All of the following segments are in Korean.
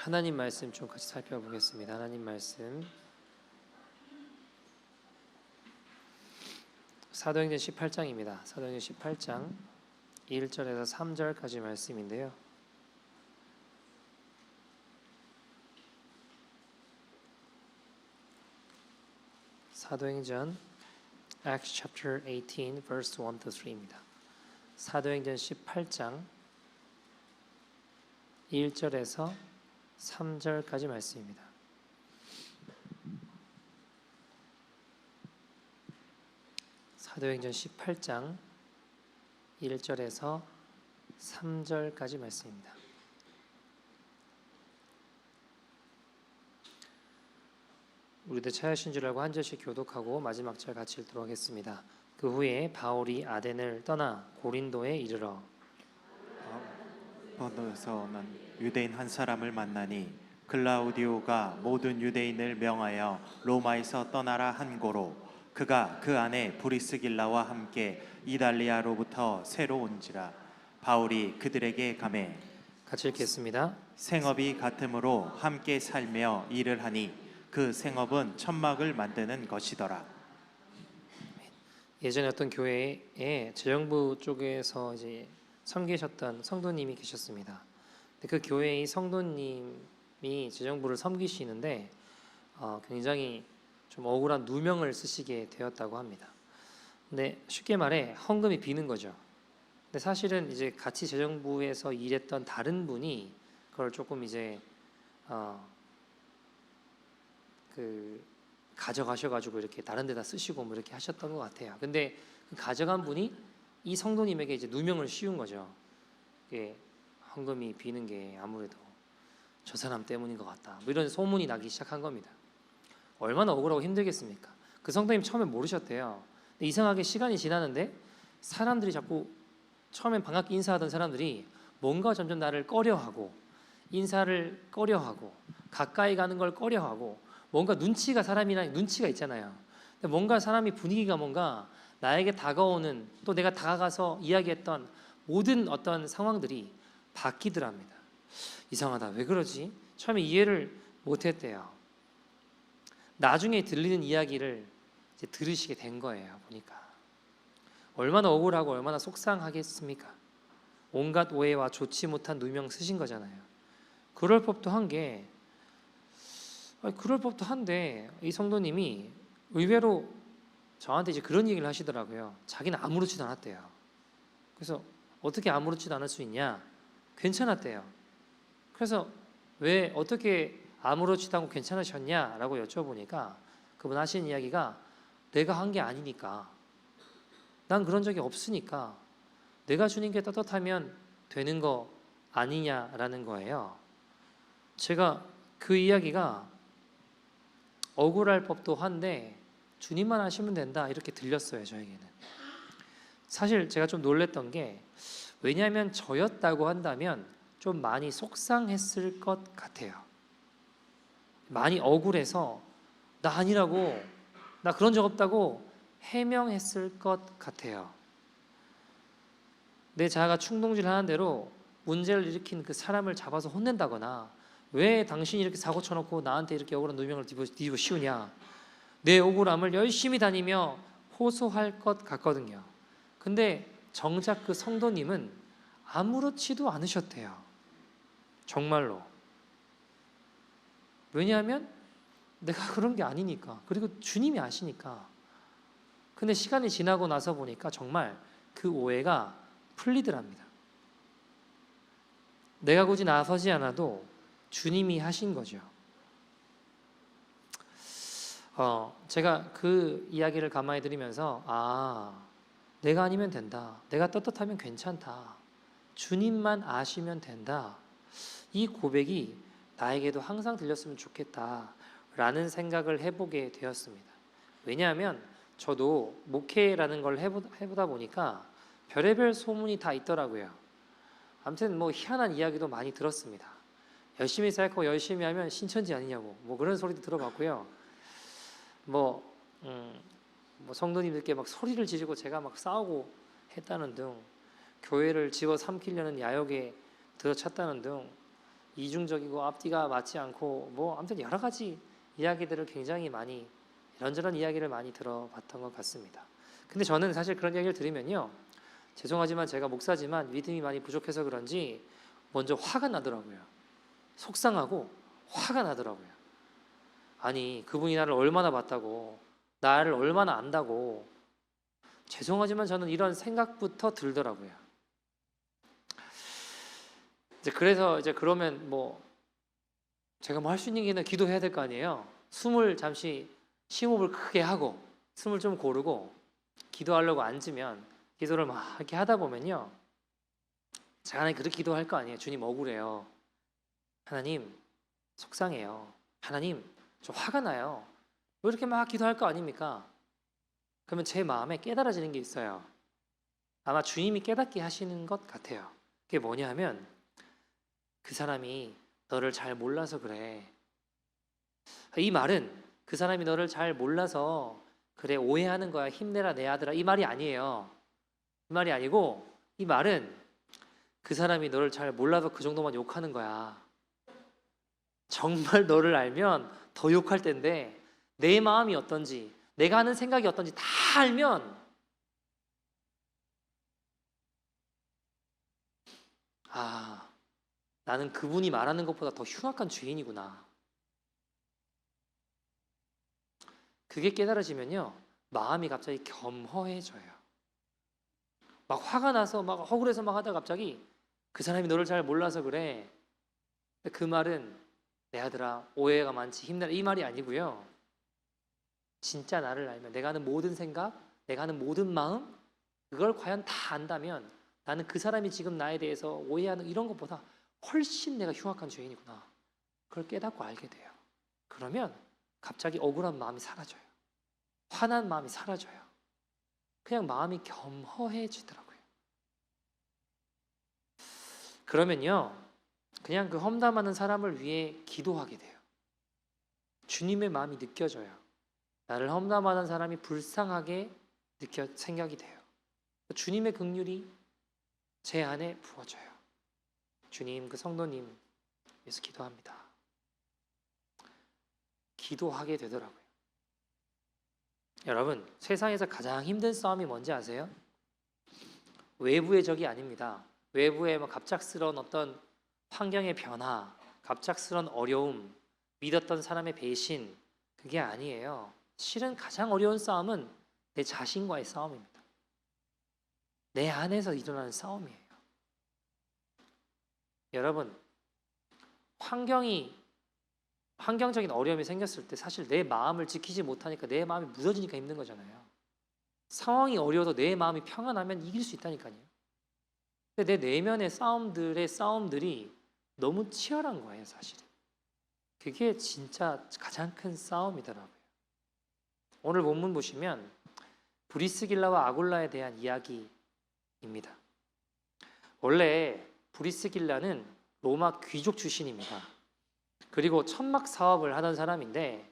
하나님 말씀 좀 같이 살펴보겠습니다. 하나님 말씀 사도행전 18장입니다. 사도행전 18장 1절에서 3절까지 말씀인데요. 사도행전 Acts chapter 18 verse 1 to 3입니다. 사도행전 18장 1절에서 3절까지 말씀입니다. 사도행전 18장 1절에서 3절까지 말씀입니다. 우리도 차여신 줄 알고 한 절씩 교독하고 마지막 절 같이 읽도록 하겠습니다. 그 후에 바울이 아덴을 떠나 고린도에 이르러 번도에서 오는 유대인 한 사람을 만나니 클라우디오가 모든 유대인을 명하여 로마에서 떠나라 한 고로 그가 그 안에 브리스길라와 함께 이달리아로부터 새로 온지라. 바울이 그들에게 가매 같이 읽겠습니다. 생업이 같으므로 함께 살며 일을 하니 그 생업은 천막을 만드는 것이더라. 예전에 어떤 교회에 재정부 쪽에서 이제 섬기셨던 성도님이 계셨습니다. 그 교회의 성도님이 재정부를 섬기시는데 굉장히 좀 억울한 누명을 쓰시게 되었다고 합니다. 근데 쉽게 말해 헌금이 비는 거죠. 근데 사실은 이제 같이 재정부에서 일했던 다른 분이 그걸 조금 이제 가져가셔가지고 이렇게 다른 데다 쓰시고 뭐 이렇게 하셨던 것 같아요. 근데 그 가져간 분이 이 성도님에게 이제 누명을 씌운 거죠. 이게 헌금이 비는 게 아무래도 저 사람 때문인 것 같다. 뭐 이런 소문이 나기 시작한 겁니다. 얼마나 억울하고 힘들겠습니까? 그 성도님 처음에 모르셨대요. 근데 이상하게 시간이 지나는데 사람들이 자꾸 처음엔 반갑게 인사하던 사람들이 뭔가 점점 나를 꺼려하고 인사를 꺼려하고 가까이 가는 걸 꺼려하고 뭔가 눈치가 사람이랑 눈치가 있잖아요. 근데 뭔가 사람이 분위기가 뭔가 나에게 다가오는 또 내가 다가가서 이야기했던 모든 어떤 상황들이 바뀌더랍니다. 이상하다. 왜 그러지? 처음에 이해를 못했대요. 나중에 들리는 이야기를 이제 들으시게 된 거예요. 보니까 얼마나 억울하고 얼마나 속상하겠습니까? 온갖 오해와 좋지 못한 누명 쓰신 거잖아요. 그럴 법도 한데 이 성도님이 의외로 저한테 이제 그런 얘기를 하시더라고요. 자기는 아무렇지도 않았대요. 그래서 어떻게 아무렇지도 않을 수 있냐? 괜찮았대요. 그래서 왜 어떻게 아무렇지도 않고 괜찮으셨냐라고 여쭤보니까 그분 하신 이야기가 내가 한 게 아니니까, 난 그런 적이 없으니까 내가 주님께 떳떳하면 되는 거 아니냐라는 거예요. 제가 그 이야기가 억울할 법도 한데 주님만 하시면 된다 이렇게 들렸어요. 저에게는 사실 제가 좀 놀랬던 게, 왜냐하면 저였다고 한다면 좀 많이 속상했을 것 같아요. 많이 억울해서 나 아니라고, 나 그런 적 없다고 해명했을 것 같아요. 내 자아가 충동질하는 대로 문제를 일으킨 그 사람을 잡아서 혼낸다거나, 왜 당신이 이렇게 사고 쳐놓고 나한테 이렇게 억울한 누명을 뒤집어 씌우냐, 내 억울함을 열심히 다니며 호소할 것 같거든요. 근데 정작 그 성도님은 아무렇지도 않으셨대요. 정말로. 왜냐하면 내가 그런 게 아니니까, 그리고 주님이 아시니까. 근데 시간이 지나고 나서 보니까 정말 그 오해가 풀리더랍니다. 내가 굳이 나서지 않아도 주님이 하신 거죠. 제가 그 이야기를 가만히 들으면서 내가 아니면 된다, 내가 떳떳하면 괜찮다, 주님만 아시면 된다, 이 고백이 나에게도 항상 들렸으면 좋겠다라는 생각을 해보게 되었습니다. 왜냐하면 저도 목회라는 걸 해보다 보니까 별의별 소문이 다 있더라고요. 아무튼 뭐 희한한 이야기도 많이 들었습니다. 열심히 살고 열심히 하면 신천지 아니냐고 뭐 그런 소리도 들어봤고요. 뭐 성도님들께 막 소리를 지르고 제가 막 싸우고 했다는 등, 교회를 집어삼키려는 야욕에 들어찼다는 등 이중적이고 앞뒤가 맞지 않고 뭐 아무튼 여러 가지 이야기들을 굉장히 많이 이런저런 이야기를 많이 들어봤던 것 같습니다. 근데 저는 사실 그런 이야기를 들으면요, 죄송하지만 제가 목사지만 믿음이 많이 부족해서 그런지 먼저 화가 나더라고요. 속상하고 화가 나더라고요. 아니, 그분이 나를 얼마나 봤다고, 나를 얼마나 안다고. 죄송하지만 저는 이런 생각부터 들더라고요. 그래서 그러면 뭐 제가 뭐 할 수 있는 게 있나, 기도해야 될 거 아니에요. 숨을 잠시 심호흡을 크게 하고 숨을 좀 고르고 기도하려고 앉으면, 기도를 막 이렇게 하다 보면요, 제가 하나님 그렇게 기도할 거 아니에요. 주님 억울해요. 하나님 속상해요. 하나님 저 화가 나요. 왜 이렇게 막 기도할 거 아닙니까? 그러면 제 마음에 깨달아지는 게 있어요. 아마 주님이 깨닫게 하시는 것 같아요. 그게 뭐냐 하면, 그 사람이 너를 잘 몰라서 그래. 이 말은 그 사람이 너를 잘 몰라서 그래, 오해하는 거야, 힘내라 내 아들아, 이 말이 아니에요. 이 말이 아니고, 이 말은 그 사람이 너를 잘 몰라서 그 정도만 욕하는 거야. 정말 너를 알면 더 욕할 텐데, 내 마음이 어떤지, 내가 하는 생각이 어떤지 다 알면, 아, 나는 그분이 말하는 것보다 더 흉악한 죄인이구나. 그게 깨달아지면요, 마음이 갑자기 겸허해져요. 막 화가 나서 막 억울해서 막 하다가 갑자기, 그 사람이 너를 잘 몰라서 그래. 그 말은 내 아들아 오해가 많지, 힘내라, 이 말이 아니고요, 진짜 나를 알면, 내가 하는 모든 생각, 내가 하는 모든 마음, 그걸 과연 다 안다면 나는 그 사람이 지금 나에 대해서 오해하는 이런 것보다 훨씬 내가 흉악한 죄인이구나. 그걸 깨닫고 알게 돼요. 그러면 갑자기 억울한 마음이 사라져요. 화난 마음이 사라져요. 그냥 마음이 겸허해지더라고요. 그러면요, 그냥 그 험담하는 사람을 위해 기도하게 돼요. 주님의 마음이 느껴져요. 나를 험담하는 사람이 불쌍하게 생각이 돼요. 주님의 긍휼이 제 안에 부어져요. 주님, 그 성도님 위해서 기도합니다. 기도하게 되더라고요. 여러분, 세상에서 가장 힘든 싸움이 뭔지 아세요? 외부의 적이 아닙니다. 외부의 갑작스러운 어떤 환경의 변화, 갑작스러운 어려움, 믿었던 사람의 배신, 그게 아니에요. 실은 가장 어려운 싸움은 내 자신과의 싸움입니다. 내 안에서 일어나는 싸움이에요. 여러분, 환경적인 어려움이 생겼을 때 사실 내 마음을 지키지 못하니까 내 마음이 무너지니까 힘든 거잖아요. 상황이 어려워도 내 마음이 평안하면 이길 수 있다니까요. 근데 내 내면의 싸움들이 너무 치열한 거예요, 사실은. 그게 진짜 가장 큰 싸움이더라고요. 오늘 본문 보시면 브리스길라와 아굴라에 대한 이야기입니다. 원래 브리스길라는 로마 귀족 출신입니다. 그리고 천막 사업을 하던 사람인데,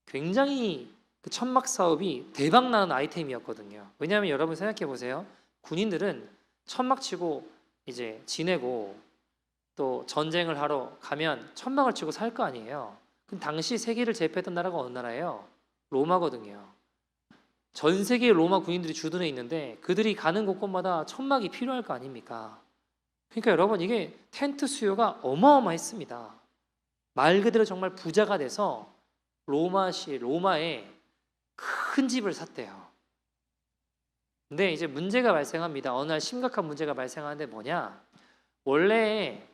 굉장히 그 천막 사업이 대박나는 아이템이었거든요. 왜냐하면 여러분 생각해 보세요. 군인들은 천막 치고 이제 지내고 또 전쟁을 하러 가면 천막을 치고 살 거 아니에요. 근데 당시 세계를 제패했던 나라가 어느 나라예요? 로마거든요. 전 세계의 로마 군인들이 주둔해 있는데 그들이 가는 곳곳마다 천막이 필요할 거 아닙니까? 그러니까 여러분, 이게 텐트 수요가 어마어마했습니다. 말 그대로 정말 부자가 돼서 로마에 큰 집을 샀대요. 근데 이제 문제가 발생합니다. 어느 날 심각한 문제가 발생하는데 뭐냐? 원래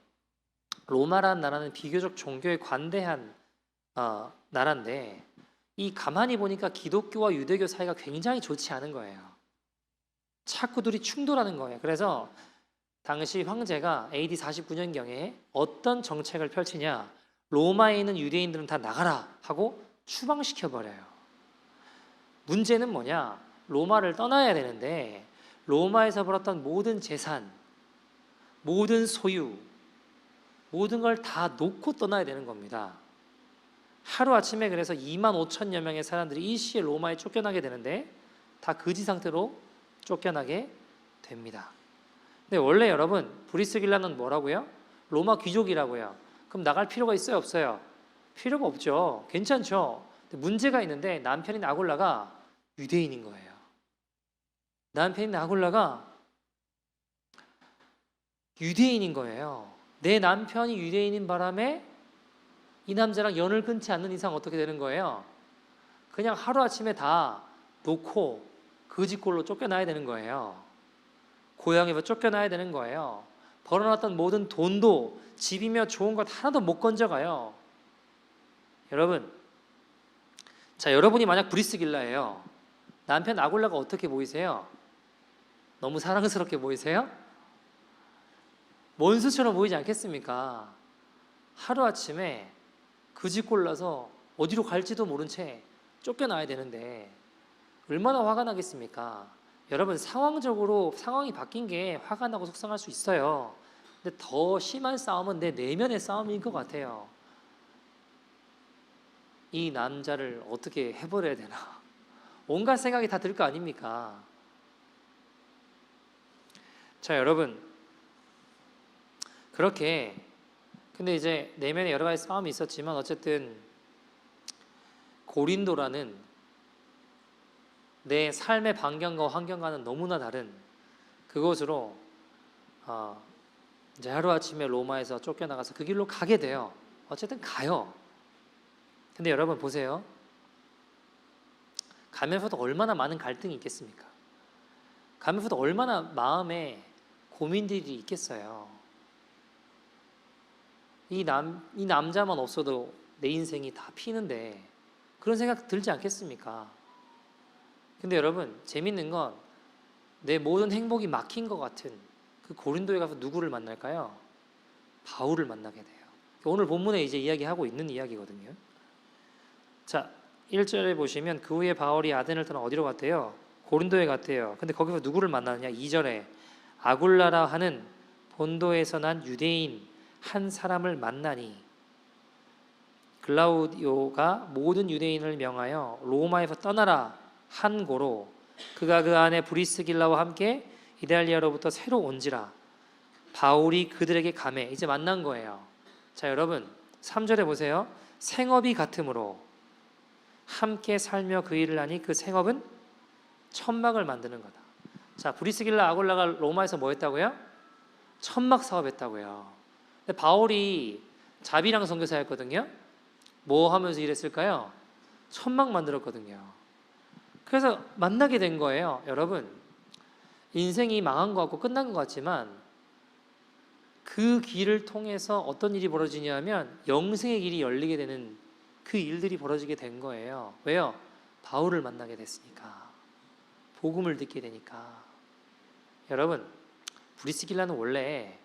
로마라는 나라는 비교적 종교에 관대한 나라인데, 이 가만히 보니까 기독교와 유대교 사이가 굉장히 좋지 않은 거예요. 자꾸 둘이 충돌하는 거예요. 그래서 당시 황제가 AD 49년경에 어떤 정책을 펼치냐? 로마에 있는 유대인들은 다 나가라 하고 추방시켜버려요. 문제는 뭐냐? 로마를 떠나야 되는데 로마에서 벌었던 모든 재산, 모든 소유, 모든 걸 다 놓고 떠나야 되는 겁니다. 하루아침에 그래서 2만 5천여 명의 사람들이 일시에 로마에 쫓겨나게 되는데, 다 거지 상태로 쫓겨나게 됩니다. 근데 원래 여러분, 브리스길라는 뭐라고요? 로마 귀족이라고요. 그럼 나갈 필요가 있어요, 없어요? 필요가 없죠. 괜찮죠. 근데 문제가 있는데 남편인 아굴라가 유대인인 거예요. 남편인 아굴라가 유대인인 거예요. 내 남편이 유대인인 바람에 이 남자랑 연을 끊지 않는 이상 어떻게 되는 거예요? 그냥 하루아침에 다 놓고 그 집골로 쫓겨나야 되는 거예요. 고향에 쫓겨나야 되는 거예요. 벌어놨던 모든 돈도 집이며 좋은 것 하나도 못 건져가요. 여러분, 자, 여러분이 만약 브리스길라예요. 남편 아굴라가 어떻게 보이세요? 너무 사랑스럽게 보이세요? 원수처럼 보이지 않겠습니까? 하루아침에 그 집 골라서 어디로 갈지도 모른 채 쫓겨나야 되는데 얼마나 화가 나겠습니까? 여러분, 상황적으로 상황이 바뀐 게 화가 나고 속상할 수 있어요. 근데 더 심한 싸움은 내 내면의 싸움인 것 같아요. 이 남자를 어떻게 해버려야 되나? 온갖 생각이 다 들 거 아닙니까? 자, 여러분, 그렇게 근데 이제 내면에 여러 가지 싸움이 있었지만 어쨌든 고린도라는 내 삶의 반경과 환경과는 너무나 다른 그곳으로 이제 하루아침에 로마에서 쫓겨나가서 그 길로 가게 돼요. 어쨌든 가요. 근데 여러분 보세요. 가면서도 얼마나 많은 갈등이 있겠습니까? 가면서도 얼마나 마음에 고민들이 있겠어요. 이 남자만 없어도 내 인생이 다 피는데 그런 생각 들지 않겠습니까? 근데 여러분, 재밌는 건 내 모든 행복이 막힌 것 같은 그 고린도에 가서 누구를 만날까요? 바울을 만나게 돼요. 오늘 본문에 이제 이야기하고 있는 이야기거든요. 자, 1절에 보시면 그 후에 바울이 아덴을 떠나 어디로 갔대요? 고린도에 갔대요. 근데 거기서 누구를 만나느냐? 2절에 아굴라라 하는 본도에서 난 유대인 한 사람을 만나니 글라우디오가 모든 유대인을 명하여 로마에서 떠나라 한 고로 그가 그 안에 브리스길라와 함께 이달리아로부터 새로 온지라 바울이 그들에게 가매 이제 만난 거예요. 자, 여러분 3절에 보세요. 생업이 같으므로 함께 살며 그 일을 하니 그 생업은 천막을 만드는 거다. 자, 브리스길라 아굴라가 로마에서 뭐 했다고요? 천막 사업했다고요. 근데 바울이 자비랑 선교사였거든요. 뭐 하면서 일했을까요? 천막 만들었거든요. 그래서 만나게 된 거예요. 여러분, 인생이 망한 것 같고 끝난 것 같지만 그 길을 통해서 어떤 일이 벌어지냐면 영생의 길이 열리게 되는 그 일들이 벌어지게 된 거예요. 왜요? 바울을 만나게 됐으니까. 복음을 듣게 되니까. 여러분, 브리스길라는 원래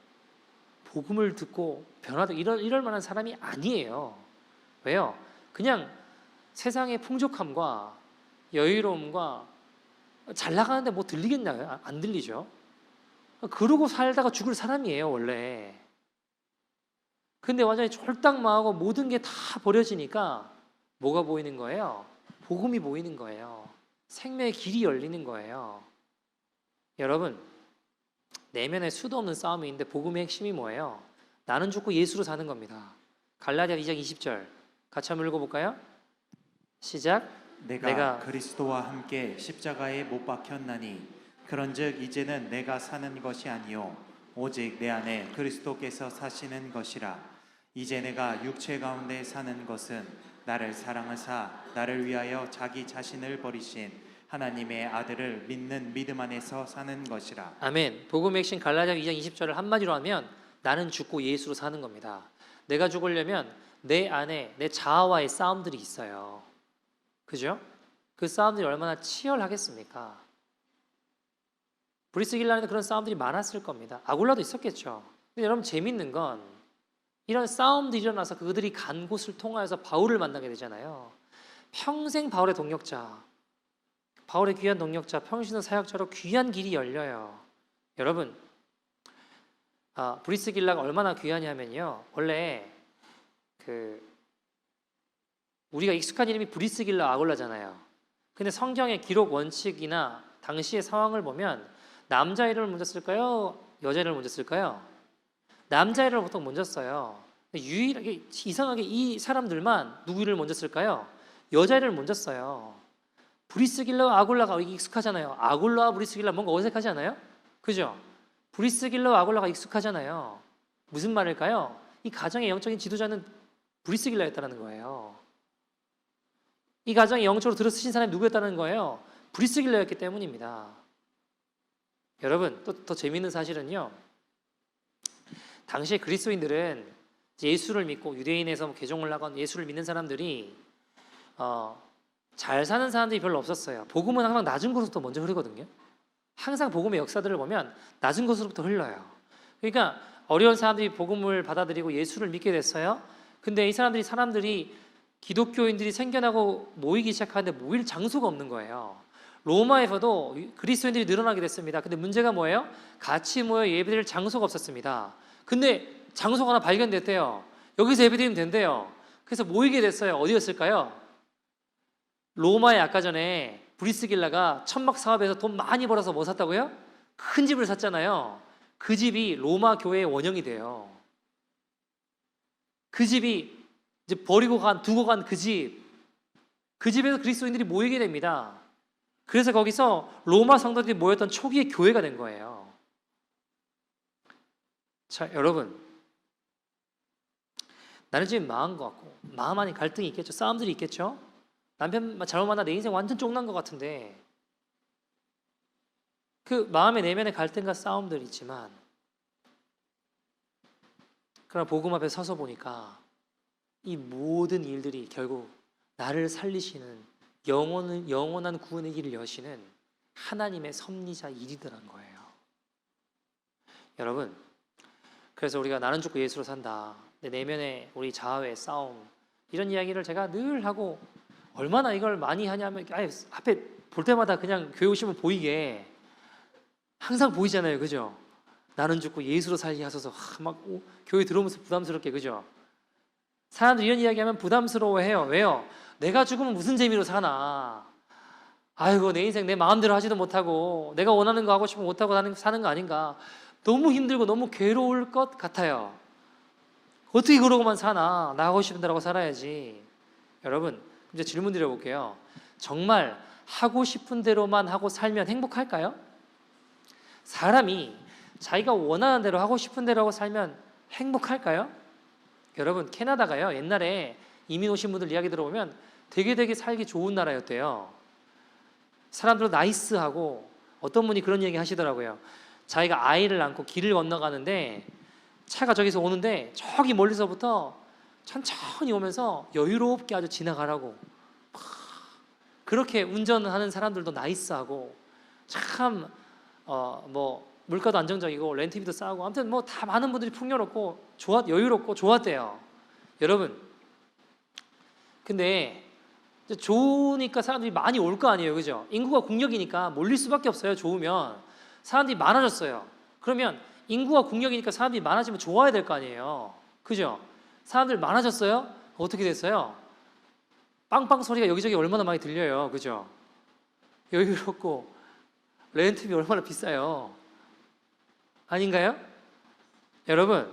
복음을 듣고 변화도 이럴 만한 사람이 아니에요. 왜요? 그냥 세상의 풍족함과 여유로움과 잘 나가는데 뭐 들리겠나요? 안 들리죠. 그러고 살다가 죽을 사람이에요, 원래. 근데 완전히 쫄딱 망하고 모든 게 다 버려지니까 뭐가 보이는 거예요? 복음이 보이는 거예요. 생명의 길이 열리는 거예요. 여러분, 내면에 수도 없는 싸움이 있는데 복음의 핵심이 뭐예요? 나는 죽고 예수로 사는 겁니다. 갈라디아 2장 20절 같이 한번 읽어볼까요? 시작. 내가 그리스도와 함께 십자가에 못 박혔나니 그런즉 이제는 내가 사는 것이 아니요 오직 내 안에 그리스도께서 사시는 것이라. 이제 내가 육체 가운데 사는 것은 나를 사랑하사 나를 위하여 자기 자신을 버리신 하나님의 아들을 믿는 믿음 안에서 사는 것이라. 아멘. 복음의 핵심 갈라디아 2장 20절을 한마디로 하면 나는 죽고 예수로 사는 겁니다. 내가 죽으려면 내 안에 내 자아와의 싸움들이 있어요. 그죠? 그 싸움들이 얼마나 치열하겠습니까? 브리스길라는 그런 싸움들이 많았을 겁니다. 아굴라도 있었겠죠. 근데 여러분 재밌는 건 이런 싸움들이 일어나서 그들이 간 곳을 통하여서 바울을 만나게 되잖아요. 평생 바울의 동역자, 바울의 귀한 동역자, 평신도 사역자로 귀한 길이 열려요. 여러분, 브리스길라가 얼마나 귀하냐면요. 원래 우리가 익숙한 이름이 브리스길라 아굴라잖아요. 근데 성경의 기록 원칙이나 당시의 상황을 보면 남자 이름을 먼저 쓸까요? 여자 이름을 먼저 쓸까요? 남자 이름을 보통 먼저 써요. 유일하게 이상하게 이 사람들만 누구를 먼저 쓸까요? 여자를 먼저 써요. 브리스길라와 아굴라가 익숙하잖아요. 아굴라와 브리스길라 뭔가 어색하지 않아요? 그죠? 브리스길라와 아굴라가 익숙하잖아요. 무슨 말일까요? 이 가정의 영적인 지도자는 브리스길라였다는 거예요. 이 가정의 영적으로 들어서신 사람이 누구였다는 거예요? 브리스길라였기 때문입니다. 여러분, 또 더 재미있는 사실은요. 당시에 그리스도인들은 예수를 믿고 유대인에서 개종을 하건 예수를 믿는 사람들이 잘 사는 사람들이 별로 없었어요. 복음은 항상 낮은 곳으로부터 먼저 흐르거든요. 항상 복음의 역사들을 보면 낮은 곳으로부터 흘러요. 그러니까 어려운 사람들이 복음을 받아들이고 예수를 믿게 됐어요. 근데 이 사람들이 기독교인들이 생겨나고 모이기 시작하는데 모일 장소가 없는 거예요. 로마에서도 그리스도인들이 늘어나게 됐습니다. 근데 문제가 뭐예요? 같이 모여 예배드릴 장소가 없었습니다. 근데 장소가 하나 발견됐대요. 여기서 예배드리면 된대요. 그래서 모이게 됐어요. 어디였을까요? 로마에 아까 전에 브리스길라가 천막 사업에서 돈 많이 벌어서 뭐 샀다고요? 큰 집을 샀잖아요. 그 집이 로마 교회의 원형이 돼요. 그 집이 이제 두고 간 그 집에서 그리스도인들이 모이게 됩니다. 그래서 거기서 로마 성도들이 모였던 초기의 교회가 된 거예요. 자, 여러분, 나는 지금 망한 것 같고 마음 안에 갈등이 있겠죠. 싸움들이 있겠죠. 남편 잘못 만나 내 인생 완전 쫑난 것 같은데 그 마음의 내면의 갈등과 싸움들이 있지만 그러나 복음 앞에 서서 보니까 이 모든 일들이 결국 나를 살리시는 영원한 구원의 길을 여시는 하나님의 섭리자 일이더란 거예요. 여러분, 그래서 우리가 나는 죽고 예수로 산다. 내 내면의 우리 자아의 싸움 이런 이야기를 제가 늘 하고 얼마나 이걸 많이 하냐면 앞에 볼 때마다 그냥 교회 오시면 보이게 항상 보이잖아요. 그죠? 나는 죽고 예수로 살게 하소서. 교회 들어오면서 부담스럽게 그죠? 사람들이 이런 이야기하면 부담스러워해요. 왜요? 내가 죽으면 무슨 재미로 사나? 아이고 내 인생 내 마음대로 하지도 못하고 내가 원하는 거 하고 싶으면 못하고 사는 거 아닌가? 너무 힘들고 너무 괴로울 것 같아요. 어떻게 그러고만 사나? 나 하고 싶은 대로 하고 살아야지. 여러분 이제 질문 드려볼게요. 정말 하고 싶은 대로만 하고 살면 행복할까요? 사람이 자기가 원하는 대로 하고 싶은 대로 하고 살면 행복할까요? 여러분 캐나다가요 옛날에 이민 오신 분들 이야기 들어보면 되게 살기 좋은 나라였대요. 사람들도 나이스하고 어떤 분이 그런 얘기 하시더라고요. 자기가 아이를 안고 길을 건너가는데 차가 저기서 오는데 저기 멀리서부터 천천히 오면서 여유롭게 아주 지나가라고 그렇게 운전하는 사람들도 나이스하고 참 물가도 안정적이고 렌트비도 싸고 아무튼 뭐 다 많은 분들이 풍요롭고 여유롭고 좋았대요. 여러분 근데 좋으니까 사람들이 많이 올 거 아니에요. 그죠? 인구가 국력이니까 몰릴 수밖에 없어요. 좋으면 사람들이 많아졌어요. 그러면 인구가 국력이니까 사람들이 많아지면 좋아야 될 거 아니에요. 그죠? 사람들 많아졌어요? 어떻게 됐어요? 빵빵 소리가 여기저기 얼마나 많이 들려요. 그죠? 여유롭고 렌트비 얼마나 비싸요. 아닌가요? 여러분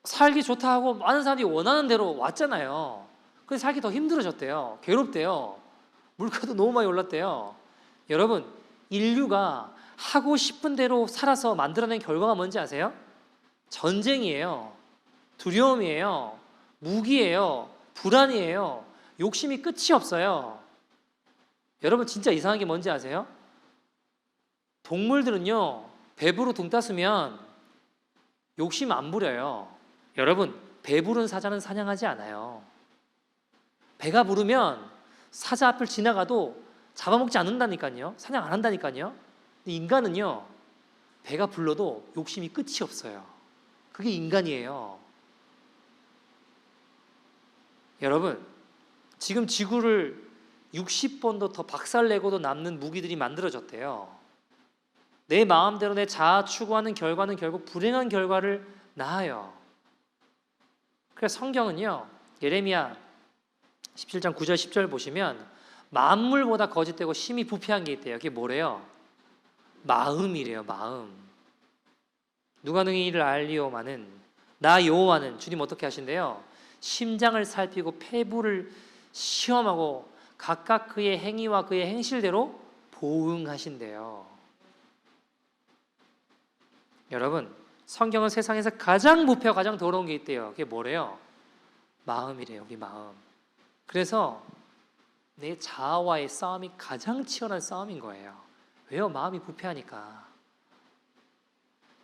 살기 좋다 하고 많은 사람들이 원하는 대로 왔잖아요. 근데 살기 더 힘들어졌대요. 괴롭대요. 물가도 너무 많이 올랐대요. 여러분 인류가 하고 싶은 대로 살아서 만들어낸 결과가 뭔지 아세요? 전쟁이에요. 두려움이에요. 무기예요. 불안이에요. 욕심이 끝이 없어요. 여러분 진짜 이상한 게 뭔지 아세요? 동물들은요 배부로 등 따스면 욕심 안 부려요. 여러분 배부른 사자는 사냥하지 않아요. 배가 부르면 사자 앞을 지나가도 잡아먹지 않는다니까요. 사냥 안 한다니까요. 근데 인간은요 배가 불러도 욕심이 끝이 없어요. 그게 인간이에요. 여러분 지금 지구를 60번도 더 박살내고도 남는 무기들이 만들어졌대요. 내 마음대로 내 자아 추구하는 결과는 결국 불행한 결과를 낳아요. 그래서 성경은요 예레미야 17장 9절 10절 보시면 만물보다 거짓되고 심히 부패한 게 있대요. 그게 뭐래요? 마음이래요. 마음. 누가 능히 이를 알리오마는 나 여호와는 주님 어떻게 하신대요? 심장을 살피고 폐부를 시험하고 각각 그의 행위와 그의 행실대로 보응하신대요. 여러분, 성경은 세상에서 가장 부패와 가장 더러운 게 있대요. 그게 뭐래요? 마음이래요. 우리 마음. 그래서 내 자아와의 싸움이 가장 치열한 싸움인 거예요. 왜요? 마음이 부패하니까.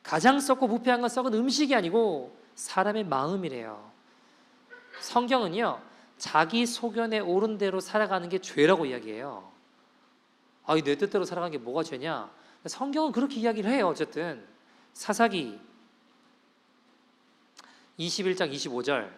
가장 썩고 부패한 건 썩은 음식이 아니고 사람의 마음이래요. 성경은요, 자기 소견에 옳은 대로 살아가는 게 죄라고 이야기해요. 내 뜻대로 살아가는 게 뭐가 죄냐? 성경은 그렇게 이야기를 해요. 어쨌든 사사기 21장 25절,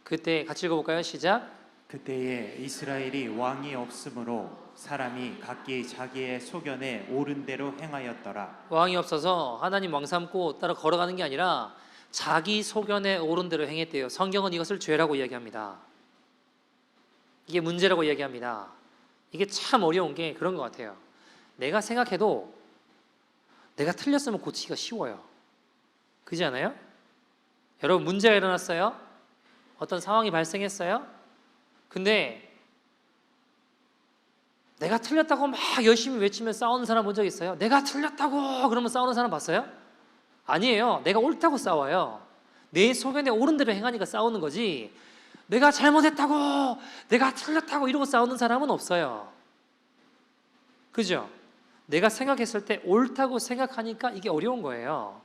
그때 같이 읽어볼까요? 시작. 그때에 이스라엘이 왕이 없으므로 사람이 각기 자기의 소견에 옳은 대로 행하였더라. 왕이 없어서 하나님 왕 삼고 따라 걸어가는 게 아니라 자기 소견에 옳은 대로 행했대요. 성경은 이것을 죄라고 이야기합니다. 이게 문제라고 이야기합니다. 이게 참 어려운 게 그런 것 같아요. 내가 생각해도 내가 틀렸으면 고치기가 쉬워요. 그렇지 않아요? 여러분, 문제가 일어났어요. 어떤 상황이 발생했어요. 근데 내가 틀렸다고 막 열심히 외치면 싸우는 사람 본 적 있어요? 내가 틀렸다고 그러면 싸우는 사람 봤어요? 아니에요. 내가 옳다고 싸워요. 내 소견에 옳은 대로 행하니까 싸우는 거지, 내가 잘못했다고 내가 틀렸다고 이러고 싸우는 사람은 없어요. 그죠? 내가 생각했을 때 옳다고 생각하니까 이게 어려운 거예요.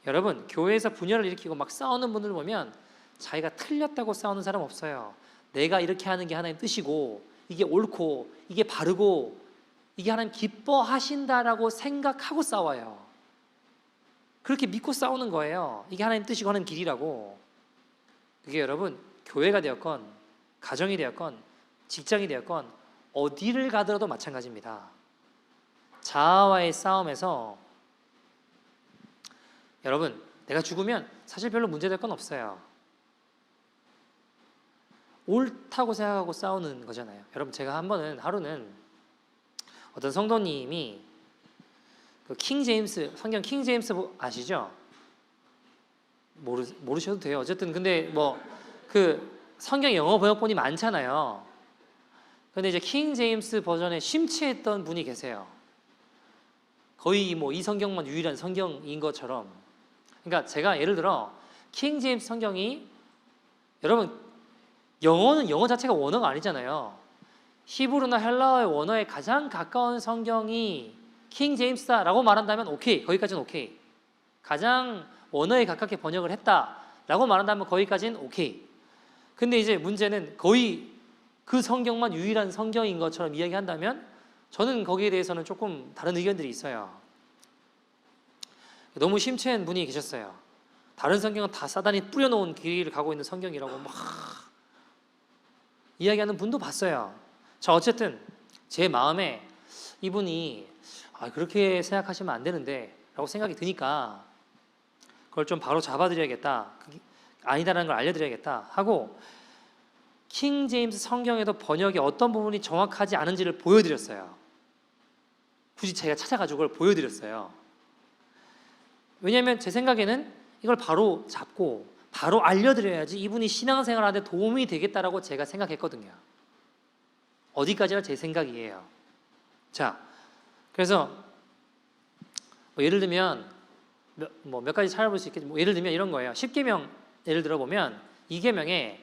여러분, 교회에서 분열을 일으키고 막 싸우는 분들 보면 자기가 틀렸다고 싸우는 사람 없어요. 내가 이렇게 하는 게 하나님 뜻이고 이게 옳고 이게 바르고 이게 하나님 기뻐하신다라고 생각하고 싸워요. 그렇게 믿고 싸우는 거예요. 이게 하나님 뜻이고 하나님 길이라고. 그게 여러분, 교회가 되었건 가정이 되었건 직장이 되었건 어디를 가더라도 마찬가지입니다. 자아와의 싸움에서 여러분, 내가 죽으면 사실 별로 문제될 건 없어요. 옳다고 생각하고 싸우는 거잖아요. 여러분, 제가 하루는 어떤 성도님이 그 킹제임스, 성경 킹제임스 아시죠? 모르셔도 돼요. 어쨌든 근데 그 성경 영어 번역본이 많잖아요. 근데 이제 킹제임스 버전에 심취했던 분이 계세요. 거의 이 성경만 유일한 성경인 것처럼. 그러니까 제가 예를 들어 킹제임스 성경이, 여러분, 영어는 영어 자체가 원어가 아니잖아요. 히브리나 헬라어의 원어에 가장 가까운 성경이 킹제임스다라고 말한다면 오케이, 거기까지는 오케이. 가장 원어에 가깝게 번역을 했다라고 말한다면 거기까지는 오케이. 근데 이제 문제는 거의 그 성경만 유일한 성경인 것처럼 이야기한다면 저는 거기에 대해서는 조금 다른 의견들이 있어요. 너무 심취한 분이 계셨어요. 다른 성경은 다 사단이 뿌려놓은 길을 가고 있는 성경이라고 막 이야기하는 분도 봤어요. 자, 어쨌든 제 마음에 이분이 그렇게 생각하시면 안 되는데 라고 생각이 드니까 그걸 좀 바로 잡아드려야겠다, 그게 아니다라는 걸 알려드려야겠다 하고 킹 제임스 성경에도 번역의 어떤 부분이 정확하지 않은지를 보여드렸어요. 굳이 제가 찾아가지고 그걸 보여드렸어요. 왜냐하면 제 생각에는 이걸 바로 잡고 바로 알려드려야지 이분이 신앙생활 하는데 도움이 되겠다라고 제가 생각했거든요. 어디까지나 제 생각이에요. 자, 그래서 예를 들면 몇 가지 찾아볼 수 있겠지만 예를 들면 이런 거예요. 10계명 예를 들어보면 2계명에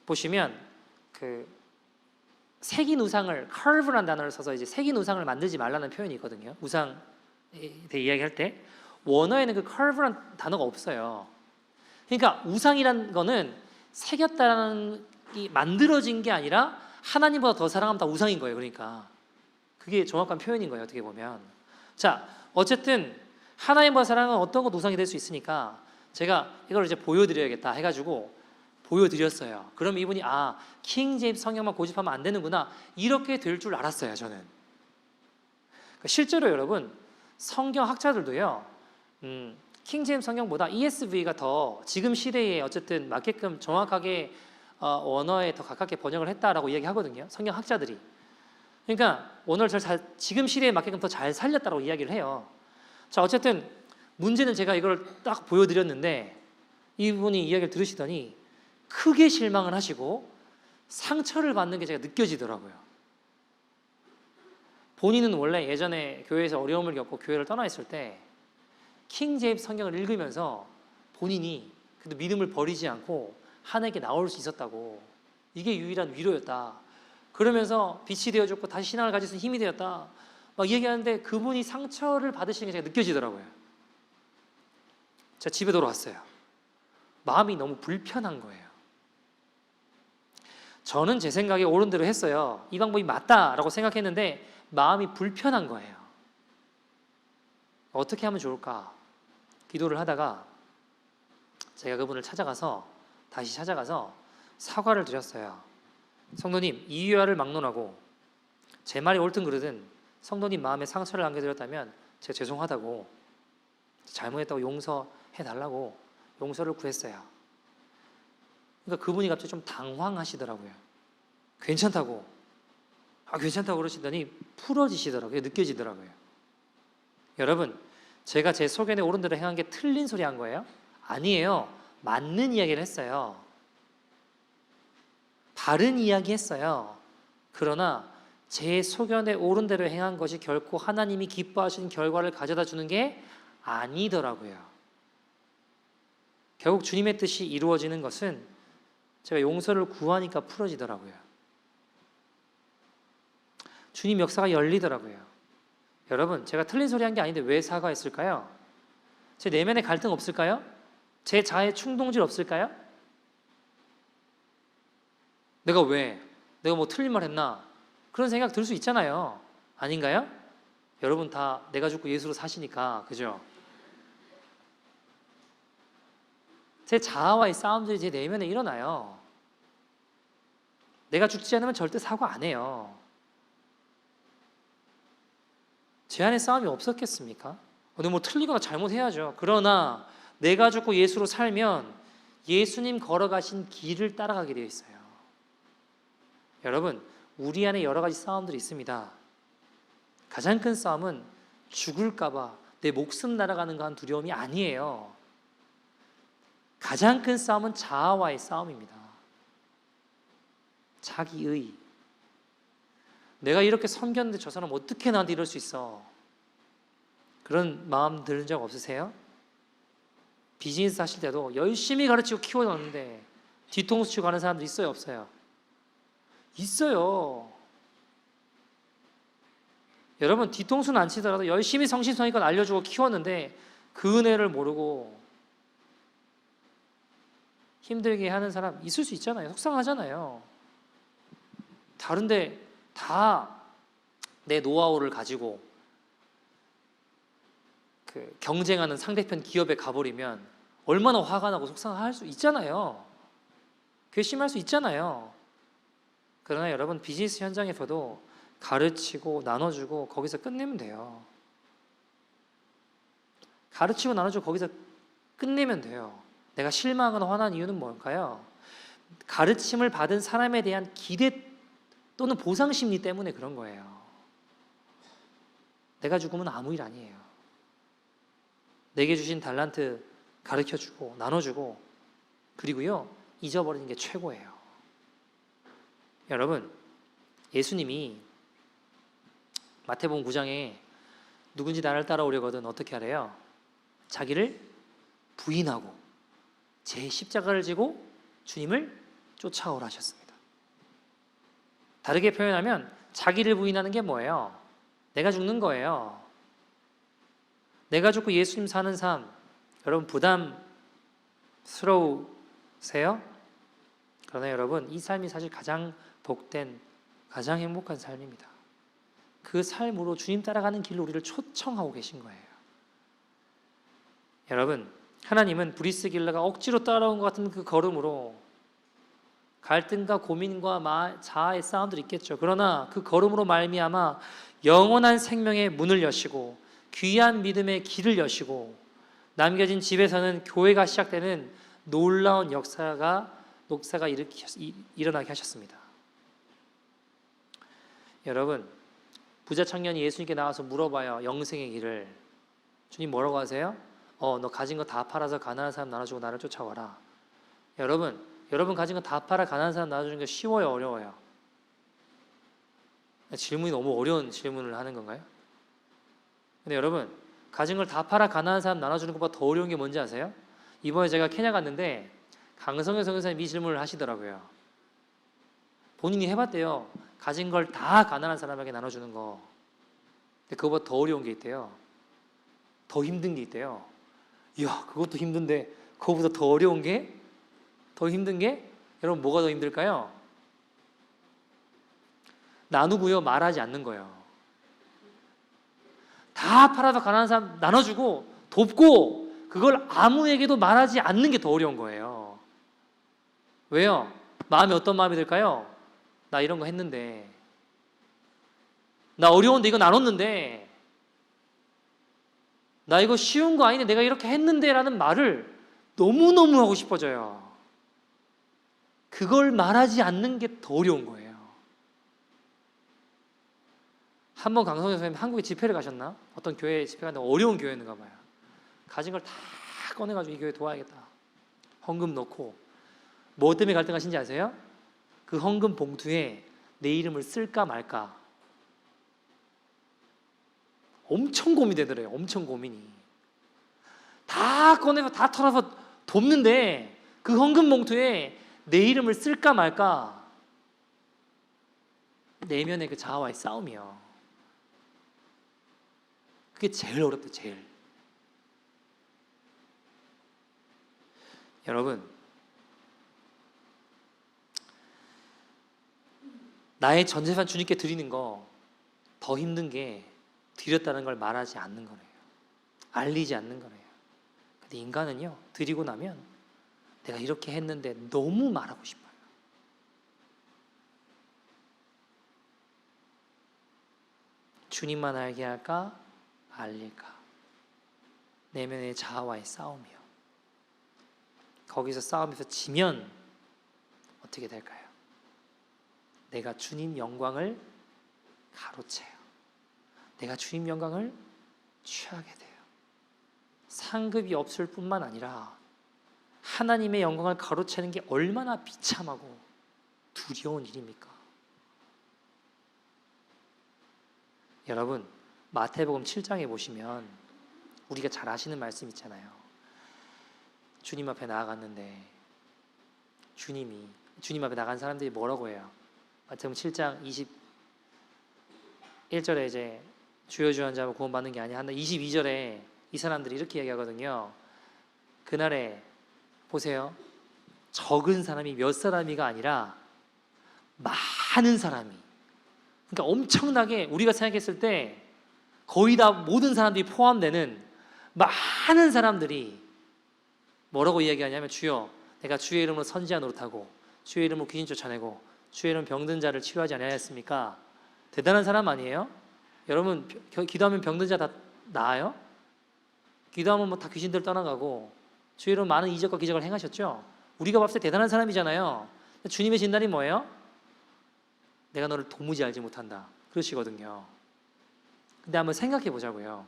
보시면 그 새긴 우상을, carve라는 단어를 써서 이제 새긴 우상을 만들지 말라는 표현이 있거든요. 우상에 대해 이야기할 때 원어에는 그 carve라는 단어가 없어요. 그러니까 우상이라는 거는 새겼다는 게 만들어진 게 아니라 하나님보다 더 사랑하면 다 우상인 거예요. 그러니까 그게 정확한 표현인 거예요. 어떻게 보면. 자, 어쨌든 하나님보다 사랑은 어떤 것 우상이 될 수 있으니까 제가 이걸 이제 보여드려야겠다 해가지고 보여드렸어요. 그럼 이분이 킹 제임스 성경만 고집하면 안 되는구나, 이렇게 될 줄 알았어요. 저는. 그러니까 실제로 여러분, 성경 학자들도요, 킹 제임스 성경보다 ESV가 더 지금 시대에 어쨌든 맞게끔 정확하게 원어에 더 가깝게 번역을 했다라고 이야기하거든요. 성경 학자들이. 그러니까 원어를 지금 시대에 맞게끔 더 잘 살렸다고 이야기를 해요. 자, 어쨌든 문제는 제가 이걸 딱 보여드렸는데 이분이 이야기를 들으시더니 크게 실망을 하시고 상처를 받는 게 제가 느껴지더라고요. 본인은 원래 예전에 교회에서 어려움을 겪고 교회를 떠나 있을 때 킹 제임스 성경을 읽으면서 본인이 그래도 믿음을 버리지 않고 하나님께 나올 수 있었다고, 이게 유일한 위로였다, 그러면서 빛이 되어줬고 다시 신앙을 가질 수 있는 힘이 되었다 막 얘기하는데 그분이 상처를 받으시는 게 제가 느껴지더라고요. 제가 집에 돌아왔어요. 마음이 너무 불편한 거예요. 저는 제 생각에 옳은 대로 했어요. 이 방법이 맞다라고 생각했는데 마음이 불편한 거예요. 어떻게 하면 좋을까 기도를 하다가 제가 그분을 다시 찾아가서 사과를 드렸어요. 성도님, 이유화를 막론하고 제 말이 옳든 그르든 성도님 마음에 상처를 안겨드렸다면 제가 죄송하다고, 잘못했다고 용서해달라고 용서를 구했어요. 그러니까 그분이 갑자기 좀 당황하시더라고요. 괜찮다고 그러시더니 풀어지시더라고요. 느껴지더라고요. 여러분, 제가 제 소견에 옳은 대로 행한 게 틀린 소리 한 거예요? 아니에요. 맞는 이야기를 했어요. 바른 이야기 했어요. 그러나 제 소견에 옳은 대로 행한 것이 결코 하나님이 기뻐하시는 결과를 가져다 주는 게 아니더라고요. 결국 주님의 뜻이 이루어지는 것은 제가 용서를 구하니까 풀어지더라고요. 주님 역사가 열리더라고요. 여러분, 제가 틀린 소리 한 게 아닌데 왜 사과했을까요? 제 내면에 갈등 없을까요? 제 자아에 충동질 없을까요? 내가 뭐 틀린 말 했나? 그런 생각 들 수 있잖아요. 아닌가요? 여러분 다 내가 죽고 예수로 사시니까, 그죠? 제 자아와의 싸움들이 제 내면에 일어나요. 내가 죽지 않으면 절대 사과 안 해요. 제 안에 싸움이 없었겠습니까? 근데 뭐 틀리거나 잘못해야죠. 그러나 내가 죽고 예수로 살면 예수님 걸어가신 길을 따라가게 되어 있어요. 여러분, 우리 안에 여러 가지 싸움들이 있습니다. 가장 큰 싸움은 죽을까봐 내 목숨 날아가는가 한 두려움이 아니에요. 가장 큰 싸움은 자아와의 싸움입니다. 자기의. 내가 이렇게 섬겼는데 저 사람 어떻게 나한테 이럴 수 있어? 그런 마음 드는 적 없으세요? 비즈니스 하실 때도 열심히 가르치고 키워놨는데 뒤통수 치고 가는 사람들 있어요, 없어요? 있어요. 여러분, 뒤통수는 안 치더라도 열심히 성신성의껏 알려주고 키웠는데 그 은혜를 모르고 힘들게 하는 사람 있을 수 있잖아요. 속상하잖아요. 다른데 다 내 노하우를 가지고 경쟁하는 상대편 기업에 가버리면 얼마나 화가 나고 속상할 수 있잖아요. 괘씸할 수 있잖아요. 그러나 여러분, 비즈니스 현장에서도 가르치고 나눠주고 거기서 끝내면 돼요. 가르치고 나눠주고 거기서 끝내면 돼요. 내가 실망하거나 화난 이유는 뭘까요? 가르침을 받은 사람에 대한 기대 또는 보상 심리 때문에 그런 거예요. 내가 죽으면 아무 일 아니에요. 내게 주신 달란트 가르쳐주고 나눠주고 그리고요, 잊어버리는 게 최고예요. 여러분, 예수님이 마태복음 9장에 누군지 나를 따라오려거든 어떻게 하래요? 자기를 부인하고 제 십자가를 지고 주님을 쫓아오라 하셨습니다. 다르게 표현하면 자기를 부인하는 게 뭐예요? 내가 죽는 거예요. 내가 죽고 예수님 사는 삶, 여러분 부담스러우세요? 그러나 여러분, 이 삶이 사실 가장 복된, 가장 행복한 삶입니다. 그 삶으로 주님 따라가는 길로 우리를 초청하고 계신 거예요. 여러분, 하나님은 브리스길라가 억지로 따라온 것 같은 그 걸음으로 갈등과 고민과 자아의 싸움들이 있겠죠. 그러나 그 걸음으로 말미암아 영원한 생명의 문을 여시고 귀한 믿음의 길을 여시고 남겨진 집에서는 교회가 시작되는 놀라운 역사가 일어나게 하셨습니다. 여러분, 부자 청년이 예수님께 나와서 물어봐요. 영생의 길을. 주님 뭐라고 하세요? 너 가진 거 다 팔아서 가난한 사람 나눠주고 나를 쫓아와라. 여러분 가진 거 다 팔아 가난한 사람 나눠주는 게 쉬워요, 어려워요? 질문이 너무 어려운 질문을 하는 건가요? 근데 여러분, 가진 걸 다 팔아 가난한 사람 나눠주는 것보다 더 어려운 게 뭔지 아세요? 이번에 제가 케냐 갔는데 강성현 선교사님이 이 질문을 하시더라고요. 본인이 해봤대요. 가진 걸 다 가난한 사람에게 나눠주는 거. 근데 그거보다 더 어려운 게 있대요. 더 힘든 게 있대요. 이야, 그것도 힘든데 그거보다 더 어려운 게? 더 힘든 게? 여러분, 뭐가 더 힘들까요? 나누고요, 말하지 않는 거예요. 다 팔아서 가난한 사람 나눠주고 돕고 그걸 아무에게도 말하지 않는 게 더 어려운 거예요. 왜요? 마음이 어떤 마음이 들까요? 나 이런 거 했는데, 나 어려운데 이거 나눴는데, 나 이거 쉬운 거 아닌데 내가 이렇게 했는데 라는 말을 너무너무 하고 싶어져요. 그걸 말하지 않는 게 더 어려운 거예요. 한번 강성현 선생님 한국에 집회를 가셨나? 어떤 교회에 집회 갔는데 어려운 교회인가 봐요. 가진 걸 다 꺼내가지고 이 교회 도와야겠다. 헌금 넣고. 뭐 때문에 갈등하신지 아세요? 그 헌금 봉투에 내 이름을 쓸까 말까 엄청 고민되더래요. 엄청 고민이. 다 꺼내서 다 털어서 돕는데 그 헌금 봉투에 내 이름을 쓸까 말까 내면의 그 자아와의 싸움이요. 그게 제일 어렵다. 제일. 여러분, 나의 전 재산 주님께 드리는 거 더 힘든 게 드렸다는 걸 말하지 않는 거래요. 알리지 않는 거래요. 근데 인간은요, 드리고 나면 내가 이렇게 했는데 너무 말하고 싶어요. 주님만 알게 할까? 알릴까? 내면의 자아와의 싸움이요. 거기서 싸움에서 지면 어떻게 될까요? 내가 주님 영광을 가로채요. 내가 주님 영광을 취하게 돼요. 상급이 없을 뿐만 아니라 하나님의 영광을 가로채는 게 얼마나 비참하고 두려운 일입니까? 여러분, 마태복음 7장에 보시면 우리가 잘 아시는 말씀 있잖아요. 주님 앞에 나아갔는데 주님 앞에 나간 사람들이 뭐라고 해요? 마태복음 7장 21절에 이제 주여 주여 하는 구원받는 게 아니야 한다. 22절에 이 사람들이 이렇게 얘기하거든요. 그날에 보세요. 적은 사람이 몇 사람이가 아니라 많은 사람이, 그러니까 엄청나게 우리가 생각했을 때 거의 다 모든 사람들이 포함되는 많은 사람들이 뭐라고 이야기하냐면, 주여 내가 주의 이름으로 선지자 노릇하고 주의 이름으로 귀신 쫓아내고 주의 이름 병든 자를 치료하지 아니하였습니까? 대단한 사람 아니에요? 여러분, 기도하면 병든 자 다 나아요? 기도하면 뭐 다 귀신들 떠나가고 주의 이름으로 많은 이적과 기적을 행하셨죠? 우리가 봤을 때 대단한 사람이잖아요. 주님의 진단이 뭐예요? 내가 너를 도무지 알지 못한다 그러시거든요. 근데 한번 생각해 보자고요.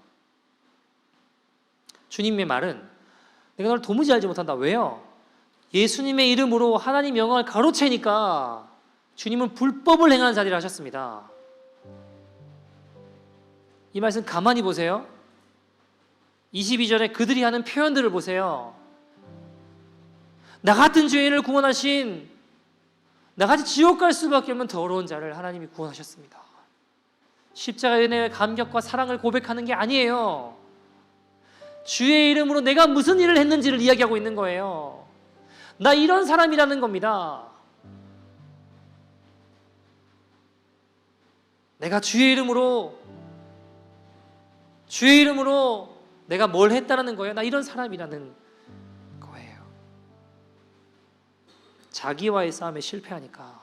주님의 말은 내가 너를 도무지 알지 못한다. 왜요? 예수님의 이름으로 하나님 영광을 가로채니까 주님은 불법을 행하는 자리를 하셨습니다. 이 말씀 가만히 보세요. 22절에 그들이 하는 표현들을 보세요. 나 같은 죄인을 구원하신, 나같이 지옥 갈 수밖에 없는 더러운 자를 하나님이 구원하셨습니다. 십자가의 은혜의 감격과 사랑을 고백하는 게 아니에요. 주의 이름으로 내가 무슨 일을 했는지를 이야기하고 있는 거예요. 나 이런 사람이라는 겁니다. 내가 주의 이름으로 내가 뭘 했다는 거예요. 나 이런 사람이라는 거예요. 자기와의 싸움에 실패하니까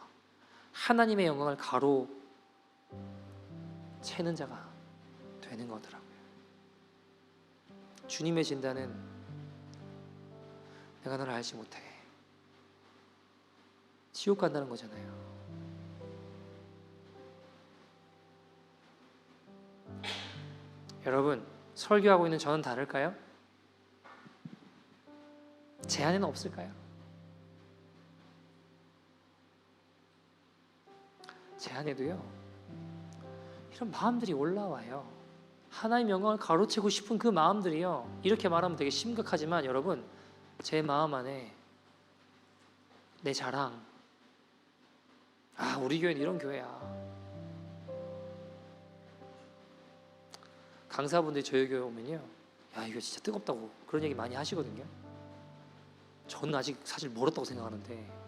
하나님의 영광을 가로채는 자가 되는 거더라고요. 주님의 진단은 내가 너를 알지 못해. 지옥 간다는 거잖아요. 여러분, 설교하고 있는 저는 다를까요? 제 안에는 없을까요? 제 안에도요, 이런 마음들이 올라와요. 하나님의 영광을 가로채고 싶은 그 마음들이요, 이렇게 말하면 되게 심각하지만 여러분, 제 마음 안에 내 자랑, 아 우리 교회는 이런 교회야, 강사분들이 저희 교회 오면요, 야 이거 진짜 뜨겁다고 그런 얘기 많이 하시거든요. 저는 아직 사실 멀었다고 생각하는데,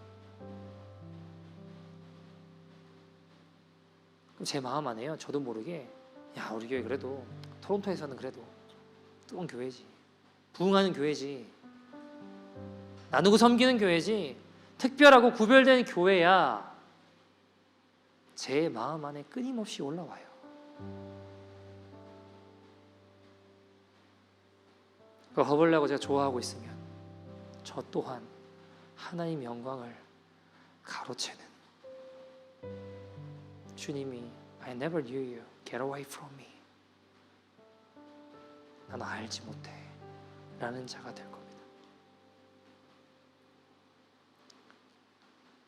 제 마음 안에요, 저도 모르게 야 우리 교회 그래도 토론토에서는 그래도 뜨거운 교회지, 부흥하는 교회지, 나누고 섬기는 교회지, 특별하고 구별된 교회야, 제 마음 안에 끊임없이 올라와요. 그 허벌나고 제가 좋아하고 있으면 저 또한 하나님 영광을 가로채는, 주님이 I never knew you, get away from me, 나는 알지 못해 라는 자가 될 겁니다.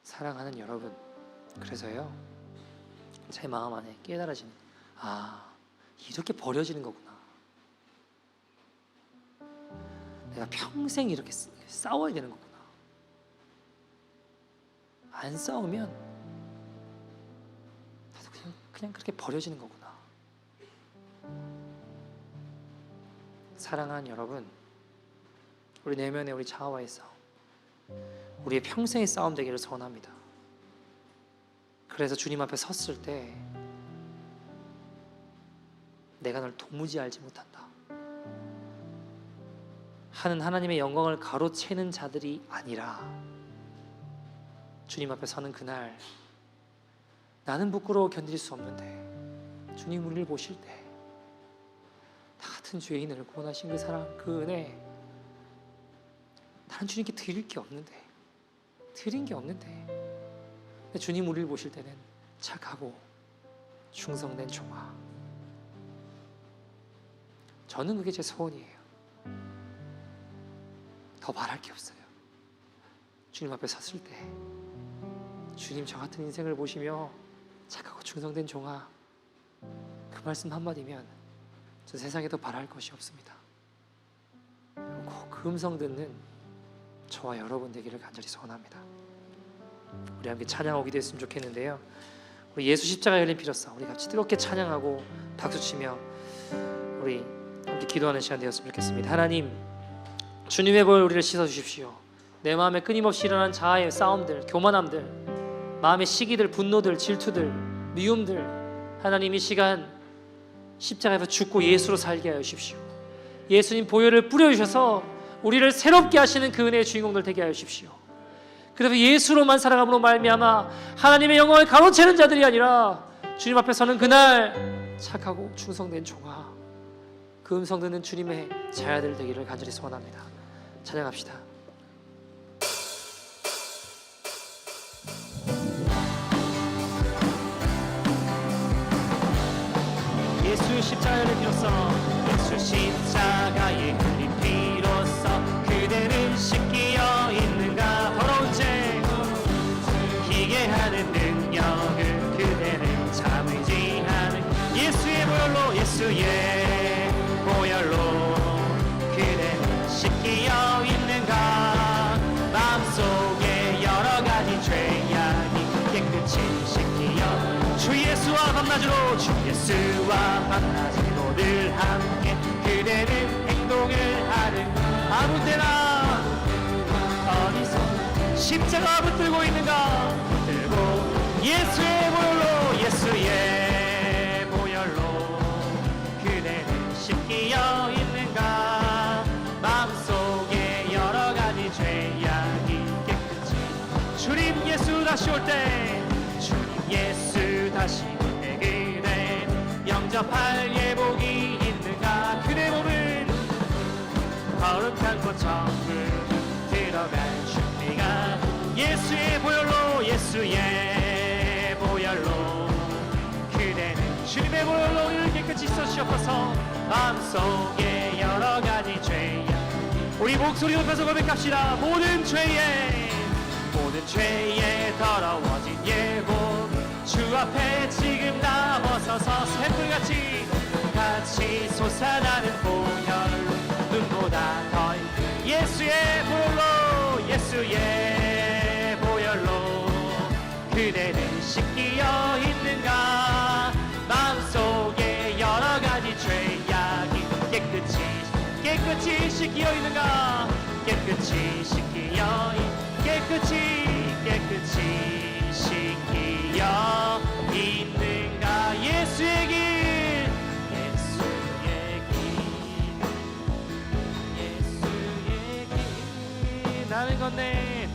사랑하는 여러분, 그래서요, 제 마음 안에 깨달아지는, 아 이렇게 버려지는 거구나, 내가 평생 이렇게 싸워야 되는 거구나, 안 싸우면 나도 그냥 그렇게 버려지는 거구나. 사랑하는 여러분, 우리 내면의 우리 자아와의 싸움, 우리의 평생의 싸움 되기를 소원합니다. 그래서 주님 앞에 섰을 때 내가 널 도무지 알지 못한다 하는 하나님의 영광을 가로채는 자들이 아니라, 주님 앞에 서는 그날 나는 부끄러워 견딜 수 없는데 주님 우리를 보실 때 나 같은 죄인을 구원하신 그 사랑, 그 은혜, 다른 주님께 드릴 게 없는데, 드린 게 없는데, 근데 주님 우리를 보실 때는 착하고 충성된 종아, 저는 그게 제 소원이에요. 더 말할 게 없어요. 주님 앞에 섰을 때 주님 저 같은 인생을 보시며 착하고 충성된 종아, 그 말씀 한마디면 저 세상에 더 바랄 것이 없습니다. 꼭 그 음성 듣는 저와 여러분 되기를 간절히 소원합니다. 우리 함께 찬양하게 됐으면 좋겠는데요, 우리 예수 십자가에 열린 피로써 우리 같이 뜨겁게 찬양하고 박수치며 우리 함께 기도하는 시간 되었으면 좋겠습니다. 하나님, 주님의 보혈 우리를 씻어주십시오. 내 마음에 끊임없이 일어난 자아의 싸움들, 교만함들, 마음의 시기들, 분노들, 질투들, 미움들, 하나님 이 시간 십자가에서 죽고 예수로 살게 하여 주십시오. 예수님 보혈을 뿌려주셔서 우리를 새롭게 하시는 그 은혜의 주인공들 되게 하여 주십시오. 그래서 예수로만 살아감으로 말미암아 하나님의 영광을 가로채는 자들이 아니라 주님 앞에 서는 그날 착하고 충성된 종아, 그 음성 듣는 주님의 자녀들 되기를 간절히 소원합니다. 찬양합시다. 예수 십자가의 피로써, 예수 십자가의 피로써 그대는 씻기어 있는가. 더러운 죄 희게 하는 능력을 그대는 참으지 않은 예수의 보혈로, 예수의 보혈로 그대는 씻기어 있는가. 마음속에 여러 가지 죄악이 깨끗이 씻기어 주 예수와 밤낮으로, 주 예수와 밤낮으로 늘 함께 그대는 행동을 하는, 아무 때나 어디서 십자가 붙들고 있는가. 붙들고 예수의 보혈로, 예수의 보혈로 그대는 씻기어 있는가. 마음속에 여러 가지 죄악이 깨끗이, 주님 예수 다시 올 때, 주님 예수 다시 올 때 그대 영접할 예복이 있는가. 그대 몸은 거룩한 곳 천국 들어갈 준비가, 예수의 보혈로, 예수의 보혈로 그대는 주님의 보혈로 우리를 깨끗이 씻어주시옵소서. 마음속에 여러 가지 죄악 우리 목소리 높여서 고백합시다. 모든 죄에 더러워진 예고 주 앞에 지금 나와서서 샘물같이 같이 솟아나는 보혈 눈보다 더 예수의 보혈로 그대는 씻기어 있는가 마음속에 여러 가지 죄악이 깨끗이 씻기어 있는가 깨끗이 씻기어 있는가 예수의 길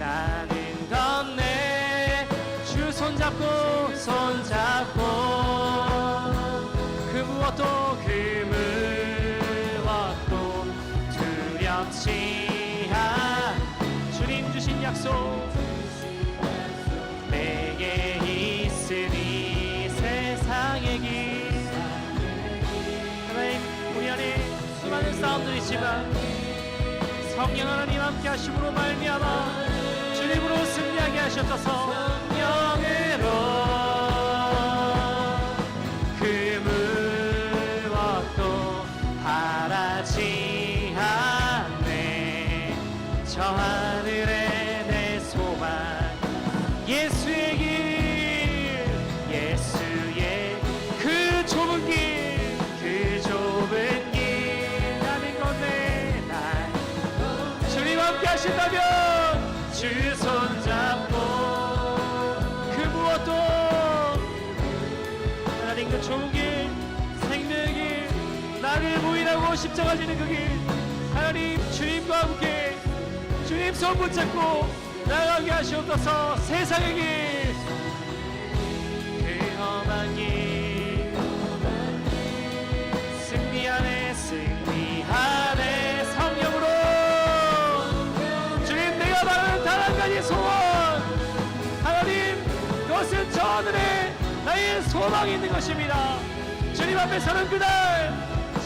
나는 건네 주 손잡고 그 무엇도 두렵지 주님 주신 약속 내게 있으니 세상의 길 하나님 우리 안에 수많은 싸움들이 있지만 성령 하나님 함께 하심으로 말미암아 주님으로 승리하게 하셨소서 성령으로 그 무엇도 바라지 않네 저 하늘에 내 소망 예수의 길 그 좁은 길 나는 건네 주님 함께 하신다면 주 손잡고 그 무엇도 하나님 그 좋은 길 생명의 길 나를 부인하고 십자가 지는 그 길 하나님 주님과 함께 주님 손 붙잡고 나가게 하시옵소서 세상의 길 그 험한 길 승리하네 성령으로 주님 내가 바라는 단 한 가지 소원 하나님 그것은 저 하늘에 나의 소망이 있는 것입니다 주님 앞에 서는 그날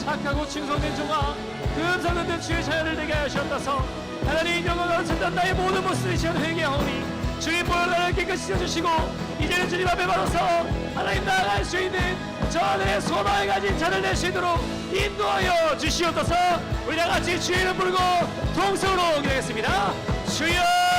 착하고 충성된 종아 그 음성 듣는 주의 자녀를 되게 하셨다서 하나님 영광을 전단 나의 모든 모습을 시원 회개하오니 주님 보혈 나를 깨끗이 씻어주시고 이제는 주님 앞에 바로서 하나님 나아갈 수 있는 저 하늘의 소망을 가진 자를 낼 수 있도록 인도하여 주시옵소서 우리 다같이 주의 이름 부르고 통성으로 기도하겠습니다 주여